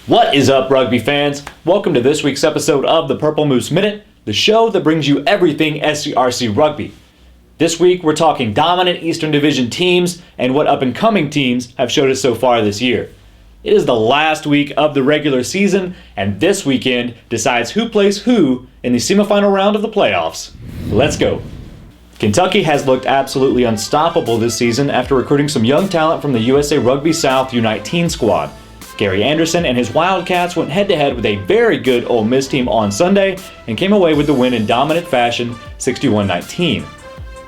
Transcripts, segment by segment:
What is up, rugby fans? Welcome to this week's episode of the Purple Moose Minute, the show that brings you everything SCRC rugby. This week, we're talking dominant Eastern Division teams and what up-and-coming teams have showed us so far this year. It is the last week of the regular season, and this weekend decides who plays who in the semifinal round of the playoffs. Let's go. Kentucky has looked absolutely unstoppable this season after recruiting some young talent from the USA Rugby South U19 squad. Gary Anderson and his Wildcats went head-to-head with a very good Ole Miss team on Sunday and came away with the win in dominant fashion, 61-19.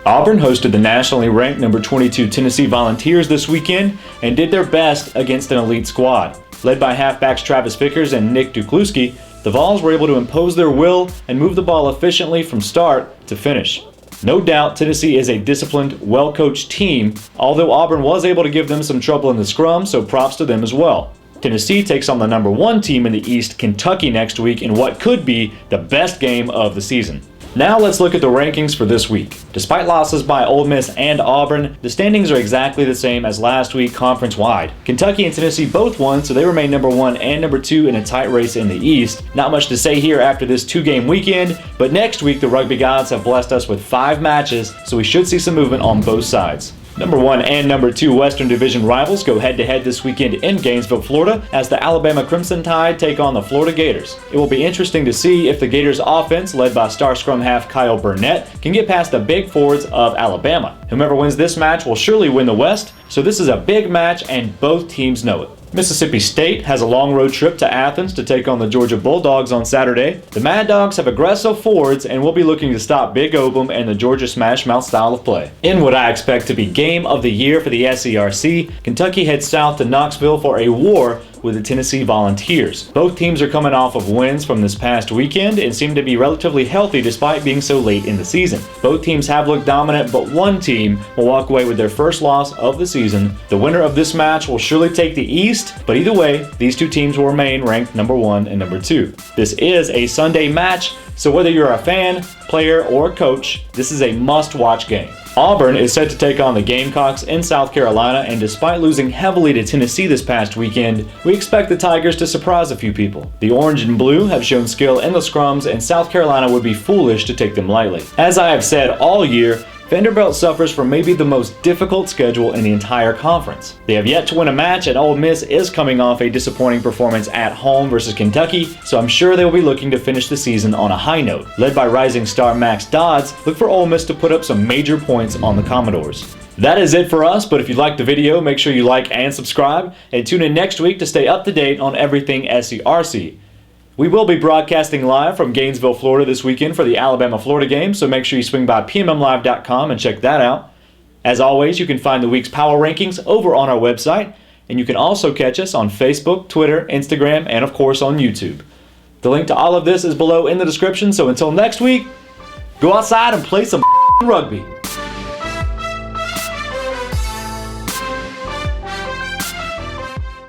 Auburn hosted the nationally ranked number 22 Tennessee Volunteers this weekend and did their best against an elite squad. Led by halfbacks Travis Vickers and Nick Dukluski, the Vols were able to impose their will and move the ball efficiently from start to finish. No doubt Tennessee is a disciplined, well-coached team, although Auburn was able to give them some trouble in the scrum, so props to them as well. Tennessee takes on the number 1 team in the East, Kentucky, next week in what could be the best game of the season. Now let's look at the rankings for this week. Despite losses by Ole Miss and Auburn, the standings are exactly the same as last week conference-wide. Kentucky and Tennessee both won, so they remain number 1 and number 2 in a tight race in the East. Not much to say here after this 2-game weekend, but next week the rugby gods have blessed us with 5 matches, so we should see some movement on both sides. Number 1 and number 2 Western Division rivals go head-to-head this weekend in Gainesville, Florida, as the Alabama Crimson Tide take on the Florida Gators. It will be interesting to see if the Gators' offense, led by star scrum half Kyle Burnett, can get past the big forwards of Alabama. Whomever wins this match will surely win the West, so this is a big match and both teams know it. Mississippi State has a long road trip to Athens to take on the Georgia Bulldogs on Saturday. The Mad Dogs have aggressive forwards and will be looking to stop Big Obum and the Georgia Smash Mouth style of play. In what I expect to be game of the year for the SCRC, Kentucky heads south to Knoxville for a war with the Tennessee Volunteers. Both teams are coming off of wins from this past weekend and seem to be relatively healthy despite being so late in the season. Both teams have looked dominant, but one team will walk away with their first loss of the season. The winner of this match will surely take the East, but either way, these two teams will remain ranked number 1 and number 2. This is a Sunday match, so whether you're a fan, player, or coach, this is a must-watch game. Auburn is set to take on the Gamecocks in South Carolina, and despite losing heavily to Tennessee this past weekend, we expect the Tigers to surprise a few people. The orange and blue have shown skill in the scrums, and South Carolina would be foolish to take them lightly. As I have said all year, Vanderbilt suffers from maybe the most difficult schedule in the entire conference. They have yet to win a match, and Ole Miss is coming off a disappointing performance at home versus Kentucky, so I'm sure they will be looking to finish the season on a high note. Led by rising star Max Dodds, look for Ole Miss to put up some major points on the Commodores. That is it for us, but if you liked the video, make sure you like and subscribe, and tune in next week to stay up to date on everything SCRC. We will be broadcasting live from Gainesville, Florida this weekend for the Alabama-Florida game, so make sure you swing by pmmlive.com and check that out. As always, you can find the week's power rankings over on our website, and you can also catch us on Facebook, Twitter, Instagram, and of course on YouTube. The link to all of this is below in the description, so until next week, go outside and play some rugby.